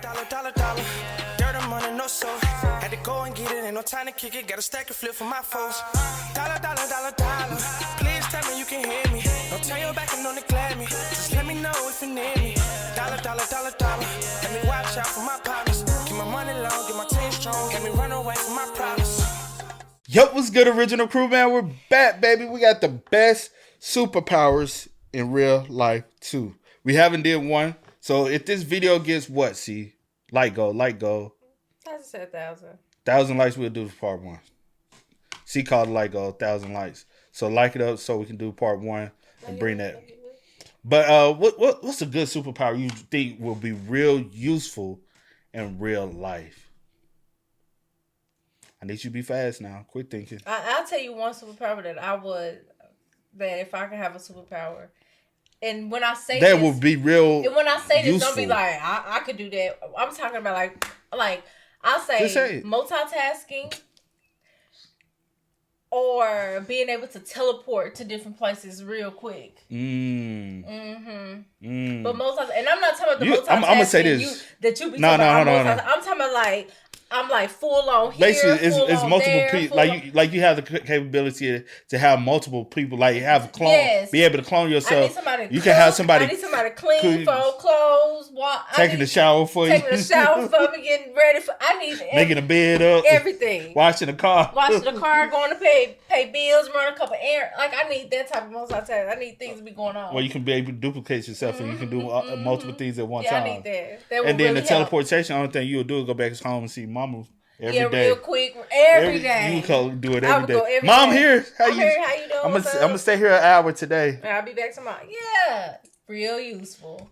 Dollar. Dirt on money, no soul. Had to go and get it, ain't no time to kick it. Got a stack and flip for my foes. Dollar. Please tell me you can hear me. Don't turn your back and don't neglect me. Just let me know if you need me. Dollar. Let me watch out for my partners. Keep my money long, get my team strong. Get me run away from my problems. Yup, what's good, Original Crew, man? We're back, baby. We got the best superpowers in real life, too. We haven't did one. So if this video gets what, see? Like go. I just said 1,000. 1,000 likes, we'll do part one. See called like go, 1,000 likes. So like it up so we can do part one and bring that. But what's a good superpower you think will be real useful in real life? I need you to be fast now. Quit thinking. I'll tell you one superpower that if I could have a superpower. And when I say that this, would be real. And when I say this, useful. don't be like, I could do that. I'm talking about like I'll say multitasking or being able to teleport to different places real quick. But multitasking, and I'm not talking about the multitasking. I'm gonna say this. That you be talking about. No. I'm talking about I'm like full on here. Basically, it's multiple there, people. Like you have the capability to have multiple people. Like have a clone, be able to clone yourself. I need somebody. You can have somebody. I need somebody clean, fold clothes, taking the shower for you, taking the shower for me, getting ready for. I need making a bed up, everything. Washing the car, going to pay bills, run a couple errands. Like I need that type of multitasking. I need things to be going on. Well, you can be able to duplicate yourself, and you can do multiple things at one time. I need that. And then the teleportation. Only thing you'll do is go back home and see mama every day. Real quick, every day. You can do it every day. Every Mom, day. here. How you doing? I'm gonna stay here an hour today. I'll be back tomorrow. Yeah, real useful.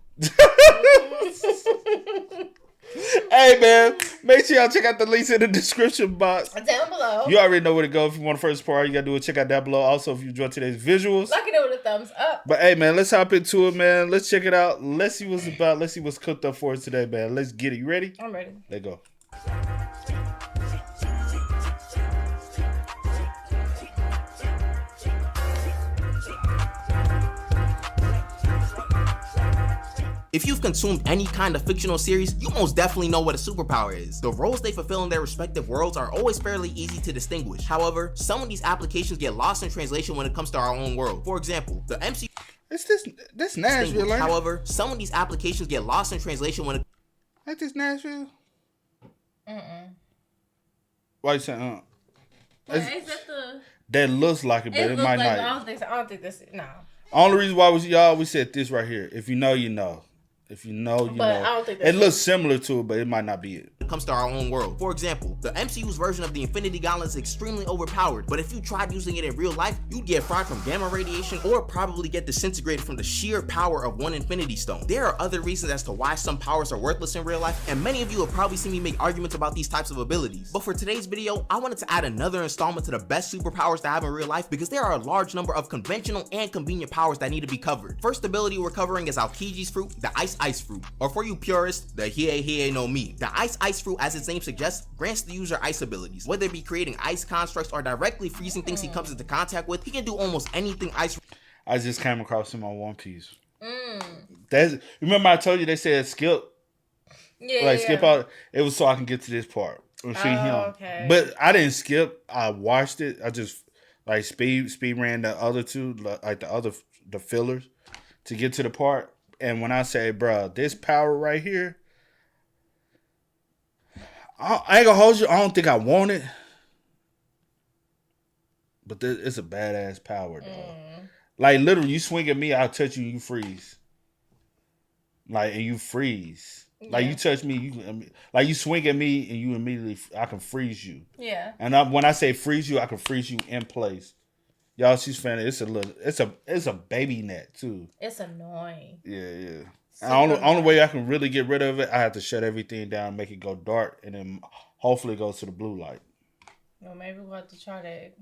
Hey man, make sure y'all check out the links in the description box down below. You already know where to go. If you want the first part, you gotta do it. Check out down below. Also, if you enjoyed today's visuals, like it with a thumbs up. But hey man, let's hop into it, man. Let's check it out. Let's see what's about. Let's see what's cooked up for us today, man. Let's get it. You ready? I'm ready. Let's go. If you've consumed any kind of fictional series, you most definitely know what a superpower is. The roles they fulfill in their respective worlds are always fairly easy to distinguish. However, some of these applications get lost in translation when it comes to our own world. For example, the MCU. It's this Nashville, right? However, some of these applications get lost in translation when it. Like this Nashville? Why you saying? Is that the? That looks like it, but it might not. I don't think that's it. No. Only reason why y'all we said this right here. If you know, you know. If you know, you but know. I don't think that's it looks similar to it, but it might not be it. When it comes to our own world. For example, the MCU's version of the Infinity Gauntlet is extremely overpowered, but if you tried using it in real life, you'd get fried from gamma radiation or probably get disintegrated from the sheer power of one Infinity Stone. There are other reasons as to why some powers are worthless in real life, and many of you have probably seen me make arguments about these types of abilities. But for today's video, I wanted to add another installment to the best superpowers to have in real life because there are a large number of conventional and convenient powers that need to be covered. First ability we're covering is Aokiji's fruit, the Ice Fruit, or for you purists, the Hiei no Mi. The Ice Fruit, as its name suggests, grants the user ice abilities. Whether it be creating ice constructs or directly freezing things he comes into contact with, he can do almost anything ice. I just came across him on One Piece. Remember I told you they said skip? Skip out. It was so I can get to this part and see him. Okay. But I didn't skip. I watched it. I just speed ran the other two, the fillers to get to the part. And when I say, bro, this power right here, I ain't gonna hold you. I don't think I want it. But it's a badass power, though. Like, literally, you swing at me, I'll touch you, you freeze. And you freeze. Yeah. Like, you touch me, you swing at me, and you immediately, I can freeze you. Yeah. And when I say freeze you, I can freeze you in place. Y'all, she's funny. It's a baby net too. It's annoying. Yeah. Only way I can really get rid of it, I have to shut everything down, make it go dark, and then hopefully it goes to the blue light. Well, maybe we'll have to try that.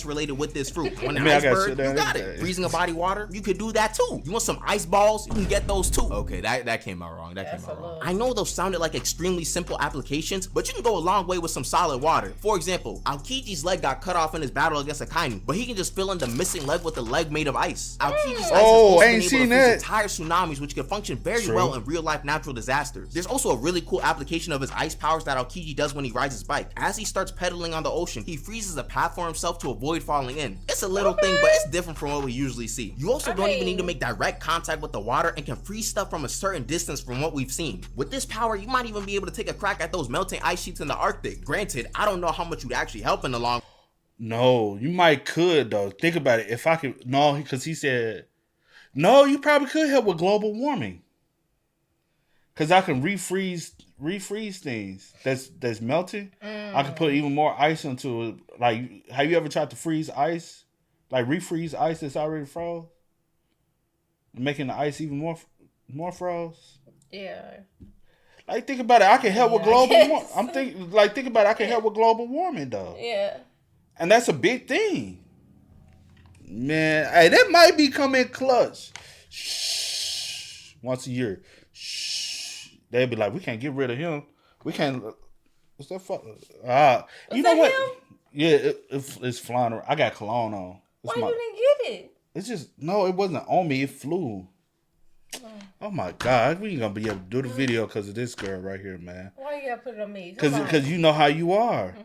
related with this fruit. You want an iceberg? You got it. Freezing a body water? You could do that too. You want some ice balls? You can get those too. Okay, that came out wrong. That came out wrong. I know those sounded like extremely simple applications, but you can go a long way with some solid water. For example, Aokiji's leg got cut off in his battle against Akainu, but he can just fill in the missing leg with a leg made of ice. Aokiji's ice has also been able to freeze entire tsunamis, which can function very well in real-life natural disasters. There's also a really cool application of his ice powers that Aokiji does when he rides his bike. As he starts pedaling on the ocean, he freezes a path for himself to avoid falling in. It's a little thing, but it's different from what we usually see. You also don't even need to make direct contact with the water and can freeze stuff from a certain distance from what we've seen. With this power, you might even be able to take a crack at those melting ice sheets in the Arctic. Granted, I don't know how much you'd actually help in the long. No, you could though. Think about it. If I could, no, because he said, no, you probably could help with global warming. Because I can refreeze things that's melting. I can put even more ice into it. Like, have you ever tried to freeze ice? Like refreeze ice that's already froze? Making the ice even more froze? Yeah. Like, think about it. I can help with global warming. Think about it. I can help with global warming though. Yeah. And that's a big thing. Man, hey, that might be coming clutch. Shh. Once a year. Shh. They'd be like, we can't get rid of him. We can't. What's that fuck? You know what? Him? Yeah, it's flying around. I got cologne on. Why you didn't get it? It's just, no, it wasn't on me. It flew. Oh my God. We ain't going to be able to do the video because of this girl right here, man. Why you got to put it on me? Because you know how you are.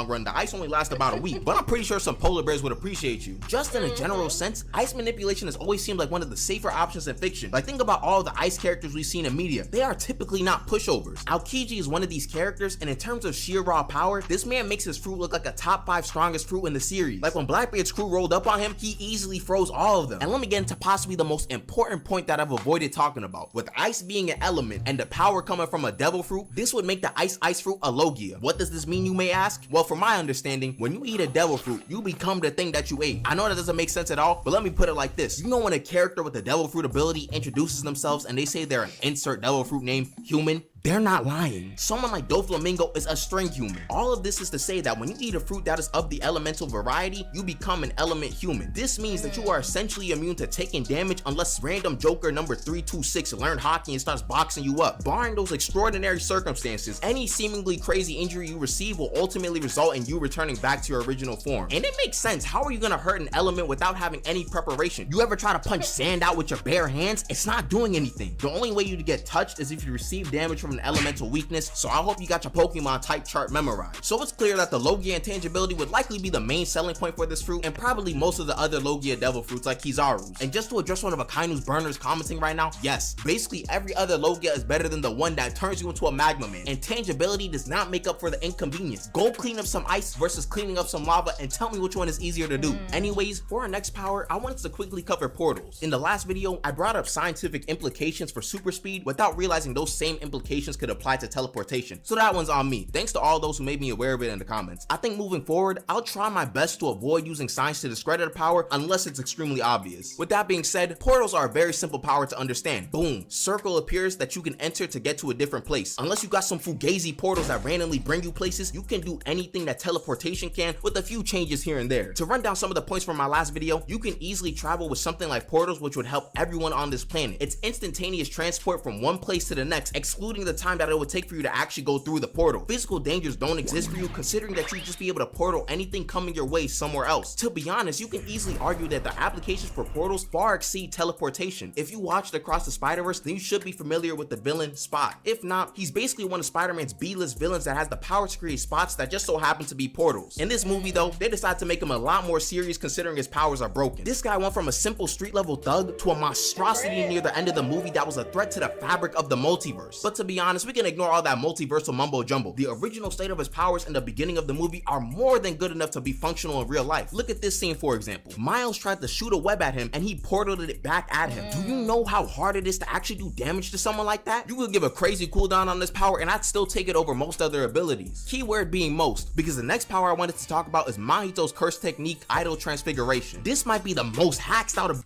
Run. The ice only lasts about a week, but I'm pretty sure some polar bears would appreciate you. Just in a general sense, ice manipulation has always seemed like one of the safer options in fiction. Like, think about all the ice characters we've seen in media. They are typically not pushovers. Aokiji is one of these characters, and in terms of sheer raw power, this man makes his fruit look like a top 5 strongest fruit in the series. Like, when Blackbeard's crew rolled up on him, he easily froze all of them. And let me get into possibly the most important point that I've avoided talking about. With ice being an element and the power coming from a devil fruit, this would make the ice fruit a Logia. What does this mean, you may ask? Well, from my understanding, when you eat a devil fruit, you become the thing that you ate. I know that doesn't make sense at all, but let me put it like this. You know when a character with a devil fruit ability introduces themselves and they say they're an insert devil fruit name human? They're not lying. Someone like Doflamingo is a string human. All of this is to say that when you eat a fruit that is of the elemental variety, you become an element human. This means that you are essentially immune to taking damage unless random Joker number 326 learned hockey and starts boxing you up. Barring those extraordinary circumstances, any seemingly crazy injury you receive will ultimately result in you returning back to your original form. And it makes sense. How are you gonna hurt an element without having any preparation? You ever try to punch sand out with your bare hands? It's not doing anything. The only way you get touched is if you receive damage from an elemental weakness, so I hope you got your Pokemon type chart memorized. So it's clear that the Logia intangibility would likely be the main selling point for this fruit, and probably most of the other Logia devil fruits like Kizaru's. And just to address one of Akainu's burners commenting right now, yes, basically every other Logia is better than the one that turns you into a magma man. Intangibility does not make up for the inconvenience. Go clean up some ice versus cleaning up some lava and tell me which one is easier to do. Anyways, for our next power, I wanted to quickly cover portals. In the last video, I brought up scientific implications for super speed without realizing those same implications could apply to teleportation, so that one's on me. Thanks to all those who made me aware of it in the comments. I think moving forward, I'll try my best to avoid using science to discredit a power unless it's extremely obvious. With that being said, portals are a very simple power to understand. Boom, circle appears that you can enter to get to a different place. Unless you got some fugazi portals that randomly bring you places, you can do anything that teleportation can with a few changes here and there. To run down some of the points from my last video, you can easily travel with something like portals, which would help everyone on this planet. It's instantaneous transport from one place to the next, excluding the time that it would take for you to actually go through the portal. Physical dangers don't exist for you, considering that you just be able to portal anything coming your way somewhere else. To be honest, you can easily argue that the applications for portals far exceed teleportation. If you watched Across the Spider-Verse, then you should be familiar with the villain Spot. If not, he's basically one of Spider-Man's B-list villains that has the power to create spots that just so happen to be portals. In this movie though, they decided to make him a lot more serious considering his powers are broken. This guy went from a simple street level thug to a monstrosity near the end of the movie that was a threat to the fabric of the multiverse. But to be honest, we can ignore all that multiversal mumbo jumbo. The original state of his powers in the beginning of the movie are more than good enough to be functional in real life. Look at this scene for example. Miles tried to shoot a web at him and he portaled it back at him. Do you know how hard it is to actually do damage to someone like that? You could give a crazy cooldown on this power and I'd still take it over most other abilities. Keyword being most, because the next power I wanted to talk about is Mahito's curse technique, Idol Transfiguration. This might be the most hacked out of.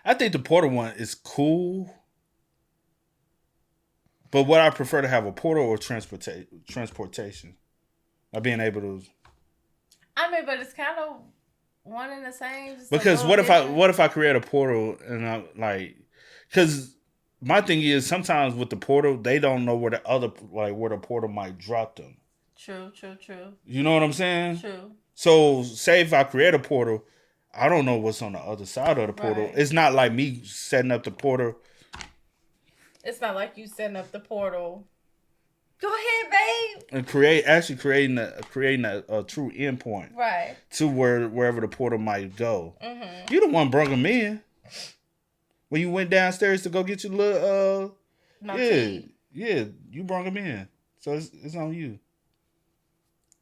I think the portal one is cool. But would I prefer to have a portal or transportation? Like being able to. I mean, but it's kind of one and the same. Because what if I create a portal and I'm like, because my thing is sometimes with the portal they don't know where the portal might drop them. True. You know what I'm saying? True. So say if I create a portal, I don't know what's on the other side of the portal. Right. It's not like me setting up the portal. It's not like you setting up the portal. Go ahead, babe. And creating a true endpoint. Right. To wherever the portal might go. Mm-hmm. You the one brought them in. When you went downstairs to go get your little yeah, you brought them in. So it's on you.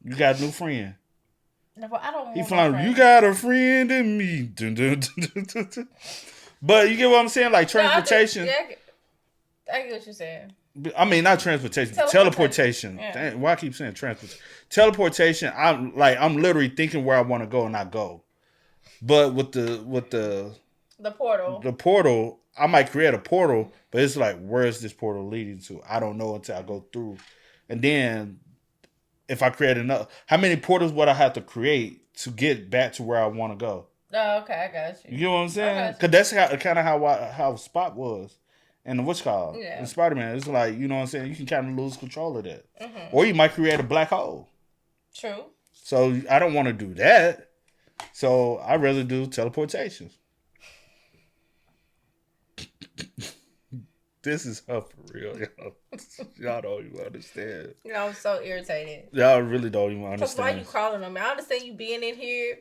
You got a new friend. No, but I don't want He flying. You got a friend in me. Dun, dun, dun, dun, dun. But you get what I'm saying? Like transportation. I get what you're saying. I mean, not transportation. Teleportation. Yeah. Dang, why I keep saying transportation? Teleportation. I'm literally thinking where I want to go and I go. But with the portal, I might create a portal, but it's like, where's this portal leading to? I don't know until I go through. And then if I create another, how many portals would I have to create to get back to where I want to go? Oh, okay, I got you. You know what I'm saying? Because that's kind of how Spot was. And what's called in Spider-Man, it's like, you know what I'm saying, you can kind of lose control of that. Mm-hmm. Or you might create a black hole. True. So I don't want to do that. So I'd rather do teleportation. This is her for real, y'all. Y'all don't even understand. You know, I'm so irritated. Y'all really don't even understand. Because why you crawling on me? I understand you being in here,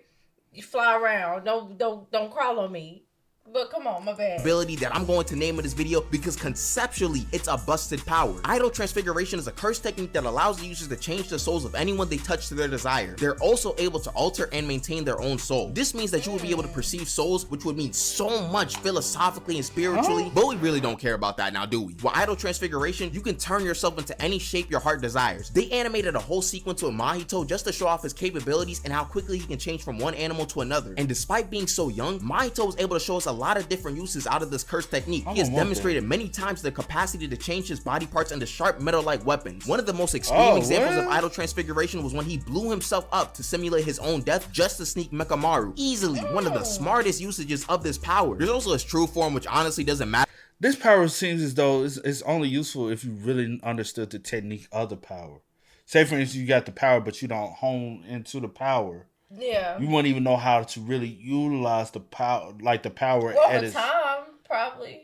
you fly around. Don't crawl on me. But come on, my bad. Ability that I'm going to name in this video because conceptually it's a busted power. Idol transfiguration is a curse technique that allows the users to change the souls of anyone they touch to their desire. They're also able to alter and maintain their own soul. This means that you will be able to perceive souls, which would mean so much philosophically and spiritually, but we really don't care about that now, do we? With Idol transfiguration, you can turn yourself into any shape your heart desires. They animated a whole sequence with Mahito just to show off his capabilities and how quickly he can change from one animal to another. And despite being so young, Mahito was able to show us a lot of different uses out of this curse technique. He has demonstrated many times the capacity to change his body parts into sharp metal-like weapons. One of the most extreme examples of Idol transfiguration was when he blew himself up to simulate his own death just to sneak Mechamaru. Easily one of the smartest usages of this power. There's also his true form, which honestly doesn't matter. This power seems as though it's only useful if you really understood the technique of the power. Say for instance, you got the power, but you don't hone into the power. Yeah. You wouldn't even know how to really utilize the power, like the power. Over time, probably.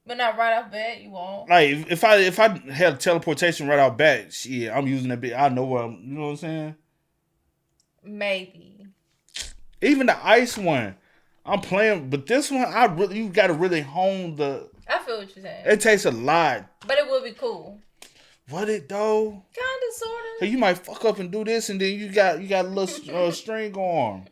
But not right off bat, you won't. Like, if I had teleportation right off bat, shit, I'm using that bit. I know where you know what I'm saying? Maybe. Even the ice one, I'm playing, but this one, you got to really hone the. I feel what you're saying. It takes a lot. But it would be cool. Would it though? Kinda, sorta. So you might fuck up and do this, and then you got a little string on.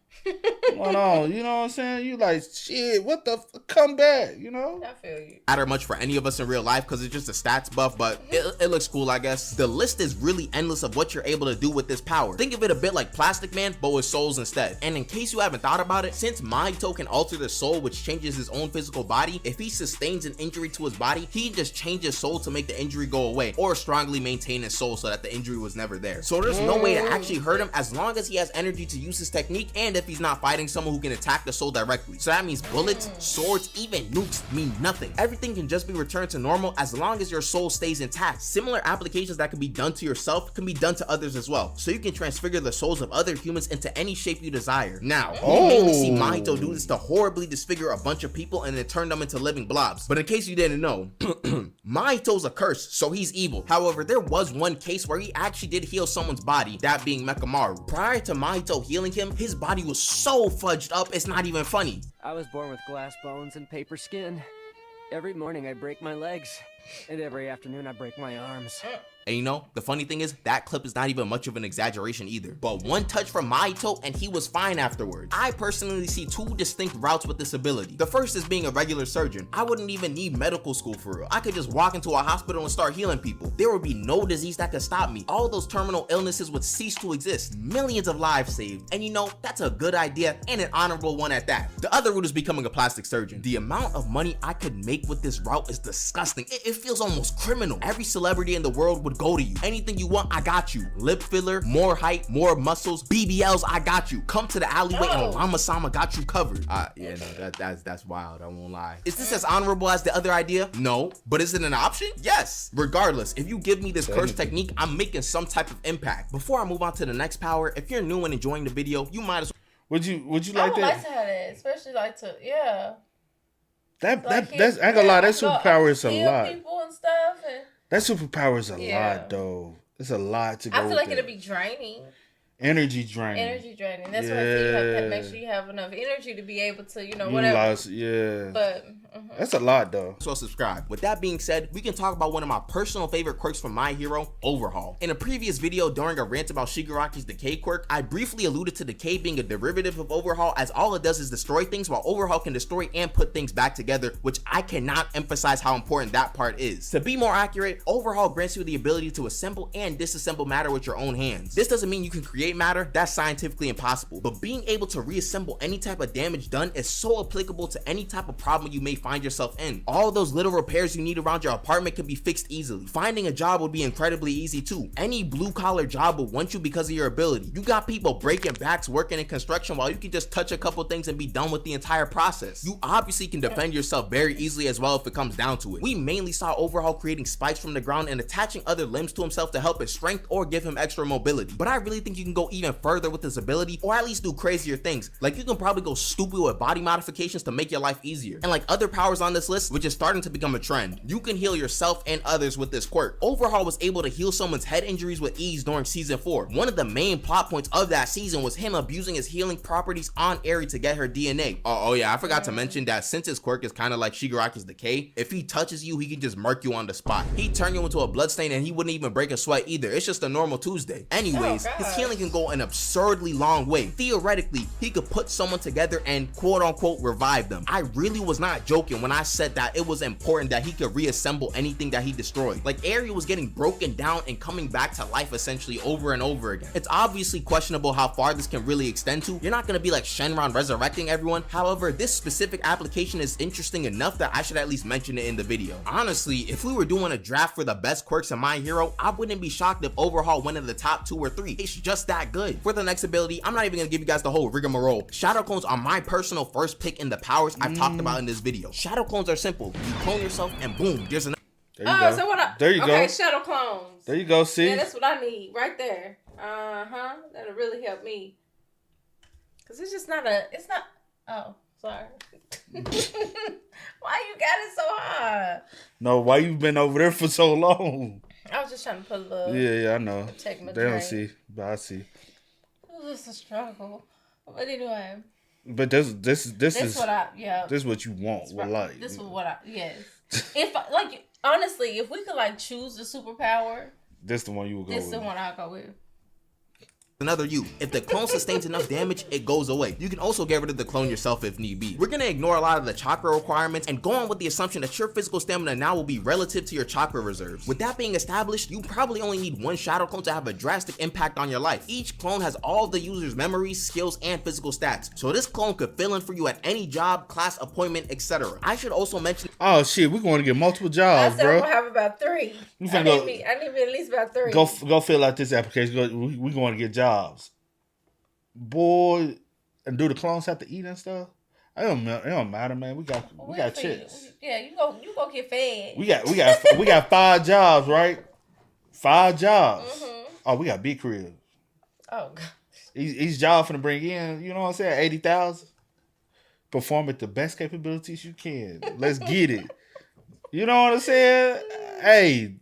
Going on, you know what I'm saying? You like, shit, what the come back, you know? I feel you. Matter much for any of us in real life because it's just a stats buff, but it looks cool, I guess. The list is really endless of what you're able to do with this power. Think of it a bit like Plastic Man, but with souls instead. And in case you haven't thought about it, since Mahito can alter the soul, which changes his own physical body, if he sustains an injury to his body, he can just change his soul to make the injury go away, or strongly maintain his soul so that the injury was never there. So there's no way to actually hurt him as long as he has energy to use his technique, and if he's not fighting someone who can attack the soul directly. So that means bullets, swords, even nukes mean nothing. Everything can just be returned to normal as long as your soul stays intact. Similar applications that can be done to yourself can be done to others as well. So you can transfigure the souls of other humans into any shape you desire. Now, you mainly see Mahito do this to horribly disfigure a bunch of people and then turn them into living blobs. But in case you didn't know, Mahito's a curse, so he's evil. However, there was one case where he actually did heal someone's body, that being Mechamaru. Prior to Mahito healing him, his body was so fudged up, it's not even funny. I was born with glass bones and paper skin. Every morning I break my legs, and every afternoon I break my arms. And you know, the funny thing is, that clip is not even much of an exaggeration either. But one touch from Mahito and he was fine afterwards. I personally see two distinct routes with this ability. The first is being a regular surgeon. I wouldn't even need medical school for real. I could just walk into a hospital and start healing people. There would be no disease that could stop me. All those terminal illnesses would cease to exist. Millions of lives saved. And you know, that's a good idea and an honorable one at that. The other route is becoming a plastic surgeon. The amount of money I could make with this route is disgusting. it feels almost criminal. Every celebrity in the world would go to you. Anything you want, I got you. Lip filler, more height, more muscles, BBLs, I got you. Come to the alleyway and Rama-sama got you covered. Yeah, no, that's wild, I won't lie. Is this as honorable as the other idea? No. But is it an option? Yes. Regardless, if you give me this curse technique, I'm making some type of impact. Before I move on to the next power, if you're new and enjoying the video, you might as well. Would you like that? I would like to have that, especially like to, yeah. That's I ain't gonna lie, that superpower is a lot. People and stuff and, that superpower is a lot though. It's a lot to go. I feel like that. it'll be draining. Energy draining. That's why you have to make sure you have enough energy to be able to, whatever. But that's a lot though. So subscribe. With that being said, we can talk about one of my personal favorite quirks from My Hero, Overhaul. In a previous video during a rant about Shigaraki's decay quirk, I briefly alluded to decay being a derivative of Overhaul, as all it does is destroy things, while Overhaul can destroy and put things back together, which I cannot emphasize how important that part is. To be more accurate, Overhaul grants you the ability to assemble and disassemble matter with your own hands. This doesn't mean you can create matter, that's scientifically impossible, but being able to reassemble any type of damage done is so applicable to any type of problem you may find yourself in. All those little repairs you need around your apartment can be fixed easily. Finding a job would be incredibly easy too. Any blue collar job will want you because of your ability. You got people breaking backs working in construction while you can just touch a couple things and be done with the entire process. You obviously can defend yourself very easily as well if it comes down to it. We mainly saw Overhaul creating spikes from the ground and attaching other limbs to himself to help his strength or give him extra mobility, but I really think you can go even further with this ability, or at least do crazier things. Like you can probably go stupid with body modifications to make your life easier. And like other powers on this list, which is starting to become a trend, you can heal yourself and others with this quirk. Overhaul was able to heal someone's head injuries with ease during season 4. One of the main plot points of that season was him abusing his healing properties on Eri to get her DNA. Oh yeah, I forgot to mention that since his quirk is kind of like Shigaraki's decay, if he touches you, he can just murk you on the spot. He'd turn you into a bloodstain and he wouldn't even break a sweat either. It's just a normal Tuesday. Anyways, his healing can go an absurdly long way. Theoretically, he could put someone together and quote unquote revive them. I really was not joking when I said that it was important that he could reassemble anything that he destroyed. Like Eri was getting broken down and coming back to life essentially over and over again. It's obviously questionable how far this can really extend to. You're not gonna be like Shenron resurrecting everyone. However, this specific application is interesting enough that I should at least mention it in the video. Honestly, if we were doing a draft for the best quirks in My Hero, I wouldn't be shocked if Overhaul went in the top 2 or 3. It's just that good. For the next ability, I'm not even gonna give you guys the whole rigmarole. Shadow clones are my personal first pick in the powers I've talked about in this video. Shadow clones are simple. You clone yourself and boom, there's an There you go. Shadow clones. There you go, see? Yeah, that's what I need right there. That'll really help me. Cause it's just not oh, sorry. Why you got it so hard? No, why you been over there for so long? I was just trying to put a little. Yeah, I know. Protect my they drink. don't see, but I see. It's a struggle. But anyway. But this is what this is what you want with life. This is what if honestly, if we could choose the superpower, this the one you would go with. This the one I'll go with. Another you. If the clone sustains enough damage, it goes away. You can also get rid of the clone yourself if need be. We're gonna ignore a lot of the chakra requirements and go on with the assumption that your physical stamina now will be relative to your chakra reserves. With that being established, you probably only need one shadow clone to have a drastic impact on your life. Each clone has all the user's memories, skills, and physical stats. So this clone could fill in for you at any job, class, appointment, etc. I should also mention— oh shit, we're going to get multiple jobs, bro. I'm gonna have about 3. I need me at least about 3. Go fill out this application. We're going to get jobs. Boy, and do the clones have to eat and stuff? It don't matter, man. We got chicks. Yeah, you go get fed. We got 5 jobs, right? 5 jobs. Mm-hmm. Oh, we got big cribs. Oh god. Each job finna bring in, you know what I'm saying, 80,000. Perform at the best capabilities you can. Let's get it. You know what I'm saying? Hey.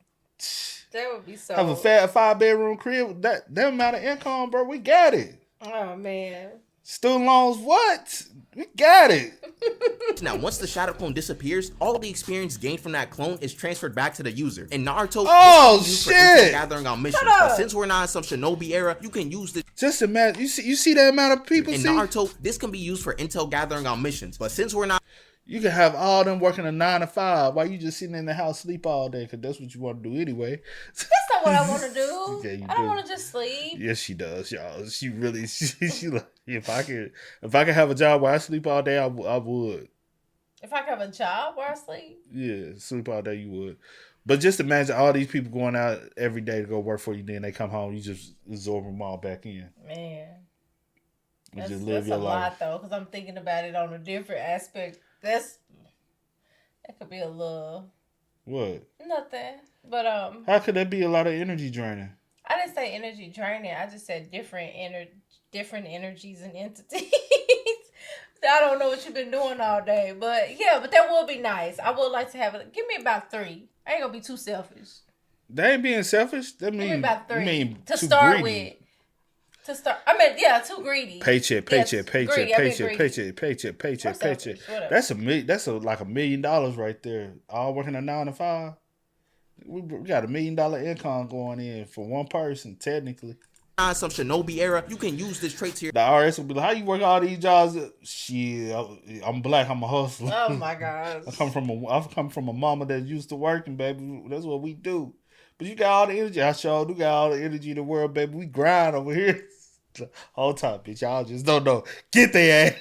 That would be so. Have a 5-bedroom crib. That amount of income, bro. We got it. Oh man. Student loans, what? We got it. Now, once the shadow clone disappears, all the experience gained from that clone is transferred back to the user. In Naruto, oh shit! Gathering on missions. But since we're not in some Shinobi era, you can use the— just imagine. You see that amount of people. In Naruto, this can be used for intel gathering on missions. But since we're not— you can have all them working a 9 to 5 while you just sitting in the house sleep all day, because that's what you want to do anyway. That's not what I want to do. Yeah, I don't want to just sleep. Yes, she does, y'all. She really, she like, if I could have a job where I sleep all day, I would. If I could have a job where I sleep? Yeah, sleep all day you would. But just imagine all these people going out every day to go work for you, then they come home, you just absorb them all back in. Man. You That's, just live that's your a life. lot, though, because I'm thinking about it on a different aspect. That could be a little... What? Nothing. But, How could that be a lot of energy draining? I didn't say energy draining. I just said different energies and entities. I don't know what you've been doing all day. But, yeah, but that would be nice. I would like to have it. Give me about 3. I ain't going to be too selfish. They ain't being selfish. That Give me mean, about 3. You mean to too start greedy. with. To start, I mean, yeah, too greedy. Paycheck. Selfish, whatever. That's like $1 million right there. All working a 9 to 5. We got $1 million income going in for one person, technically. Some Shinobi era, you can use this trait to your The IRS will be like, how you work all these jobs? Shit, I'm black, I'm a hustler. Oh my gosh. I come from a mama that used to working, baby. That's what we do. But you got all the energy. I sure do got all the energy in the world, baby. We grind over here. Whole time, bitch. Y'all just don't know. Get their ass.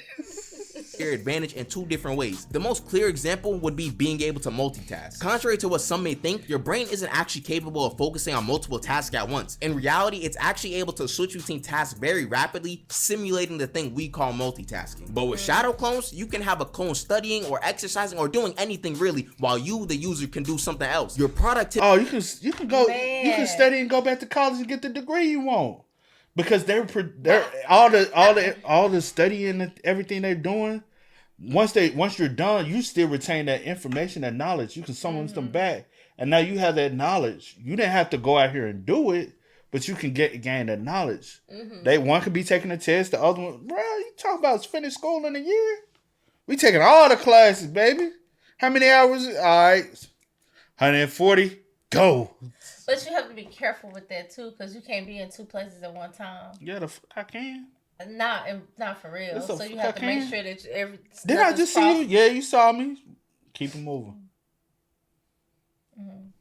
advantage in 2 different ways. The most clear example would be being able to multitask. Contrary to what some may think, your brain isn't actually capable of focusing on multiple tasks at once. In reality, it's actually able to switch between tasks very rapidly, simulating the thing we call multitasking. But with shadow clones, you can have a clone studying or exercising or doing anything really, while you, the user, can do something else. Your productivity. Oh, you can go. Man. You can study and go back to college and get the degree you want. Because they're all the studying and everything they're doing. Once you're done, you still retain that information, that knowledge. You can summon them back, and now you have that knowledge. You didn't have to go out here and do it, but you can gain that knowledge. One could be taking a test, the other one, bro. You talk about finish school in a year? We taking all the classes, baby. How many hours? All right, 140. Go. But you have to be careful with that too, because you can't be in 2 places at one time. Yeah, I can. Not for real. That's So you have to make sure that Did I just see you? Yeah, you saw me. Keep it moving. I mean,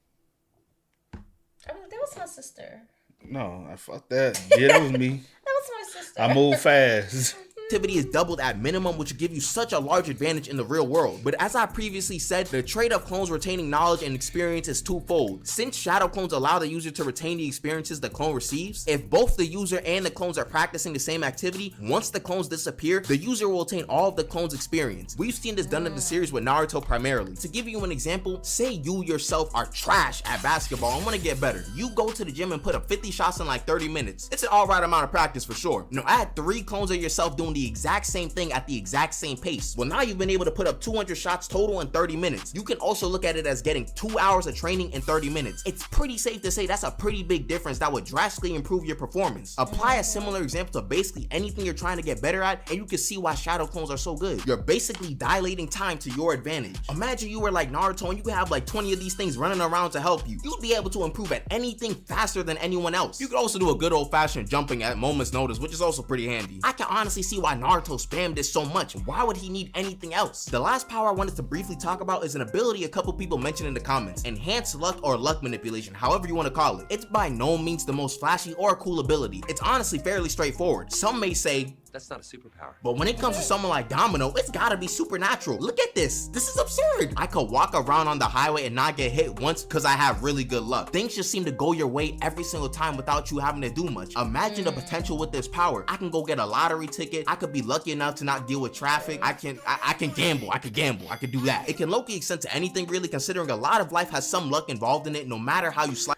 that was my sister. No, I fuck that. Yeah, that was me. That was my sister. I move fast. Activity is doubled at minimum, which will give you such a large advantage in the real world. But as I previously said, the trait of clones retaining knowledge and experience is twofold. Since shadow clones allow the user to retain the experiences the clone receives, if both the user and the clones are practicing the same activity, once the clones disappear, the user will retain all of the clones' experience. We've seen this done in the series with Naruto primarily. To give you an example, say you yourself are trash at basketball and want to get better. You go to the gym and put up 50 shots in like 30 minutes. It's an alright amount of practice for sure. Now add 3 clones of yourself doing the exact same thing at the exact same pace. Well, now you've been able to put up 200 shots total in 30 minutes. You can also look at it as getting 2 hours of training in 30 minutes. It's pretty safe to say that's a pretty big difference that would drastically improve your performance. Apply a similar example to basically anything you're trying to get better at, and you can see why shadow clones are so good. You're basically dilating time to your advantage. Imagine you were like Naruto and you could have like 20 of these things running around to help you. You'd be able to improve at anything faster than anyone else. You could also do a good old-fashioned jumping at moment's notice, which is also pretty handy. I can honestly see why Naruto spammed this so much. Why would he need anything else? The last power I wanted to briefly talk about is an ability a couple people mentioned in the comments. Enhanced luck or luck manipulation, however you want to call it. It's by no means the most flashy or cool ability. It's honestly fairly straightforward. Some may say, That's not a superpower. but when it comes to someone like Domino, it's gotta be supernatural. Look at this. This is absurd. I could walk around on the highway and not get hit once because I have really good luck. Things just seem to go your way every single time without you having to do much. Imagine the potential with this power. I can go get a lottery ticket. I could be lucky enough to not deal with traffic. I can gamble. I could do that. It can locally extend to anything really, considering a lot of life has some luck involved in it, no matter how you slide.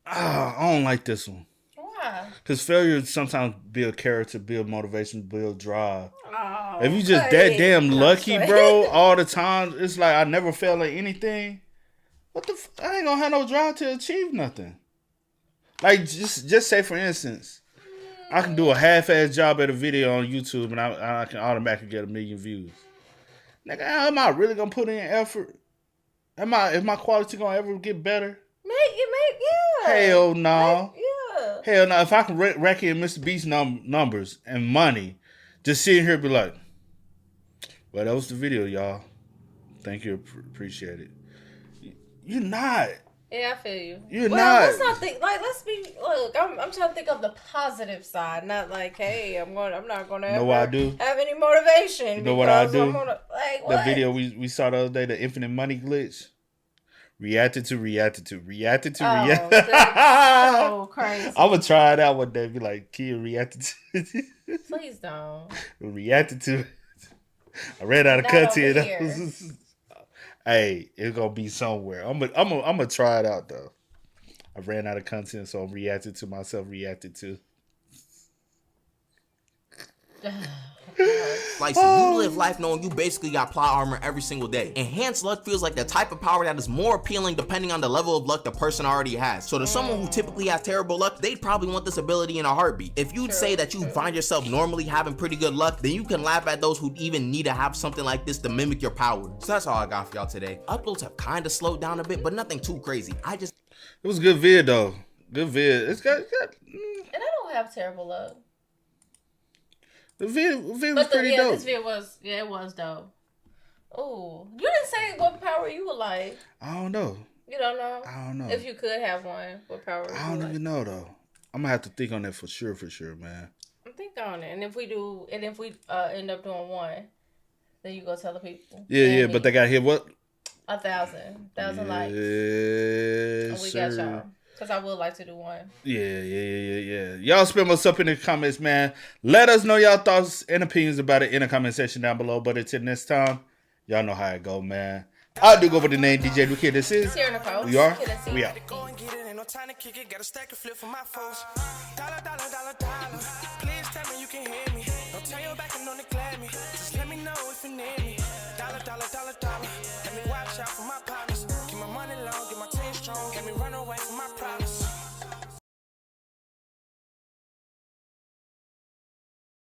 I don't like this one. Why? Because failure sometimes build character, build motivation, build drive. Oh, If you just that damn lucky, bro, all the time, it's like I never fail at anything. What the? I ain't gonna have no drive to achieve nothing. Like just say for instance, I can do a half-ass job at a video on YouTube and I can automatically get 1 million views. Nigga, am I really gonna put in effort? Is my quality gonna ever get better? Yeah. Hell no. Yeah. Hell no. If I can rack in Mr. Beast numbers and money, just sitting here and be like, well, that was the video, y'all. Thank you. Appreciate it. You're not. Yeah, I feel you. You're well, not. Let's not think like. Let's be. Look, I'm trying to think of the positive side, not like, hey, I'm not gonna You know what I do? have any motivation. You know what I because do? I'm gonna, like, what? The video we saw the other day, the infinite money glitch. Reacted to. Oh, that's so crazy. I'm gonna try it out one day. Be like, kid reacted to. Please don't. Reacted to. I ran out of Not over content. here. Hey, it's gonna be somewhere. I'm gonna try it out though. I ran out of content, so I'm reacting to myself. Reacted to. Like, so you live life knowing you basically got plot armor every single day. Enhanced luck feels like the type of power that is more appealing depending on the level of luck the person already has. So to someone who typically has terrible luck, they'd probably want this ability in a heartbeat. If you'd say that you find yourself normally having pretty good luck, then you can laugh at those who even need to have something like this to mimic your power. So that's all I got for y'all today. Uploads have kind of slowed down a bit, but nothing too crazy. It was a good vid though. Good vid. It's got And I don't have terrible luck. the vid was pretty dope. This vid was it was dope. Oh, you didn't say what power you would like. I don't know. You don't know? I don't know. If you could have one, what power would I you don't like? even know though. I'm gonna have to think on that for sure, man. Think on it. And if we end up doing one, then you go tell the people. Yeah, but they got hit what? 1,000 likes. Yeah, And we got y'all. Because I would like to do one. Yeah. Y'all spam us up in the comments, man. Let us know y'all thoughts and opinions about it in the comment section down below. But until next time, y'all know how it go, man. I do go with the name DJ Luke here. This is Here in the coast. We Are. Kid and We out. Go and get it, ain't no time to kick it. Got a stack of flip for my foes. Dollar.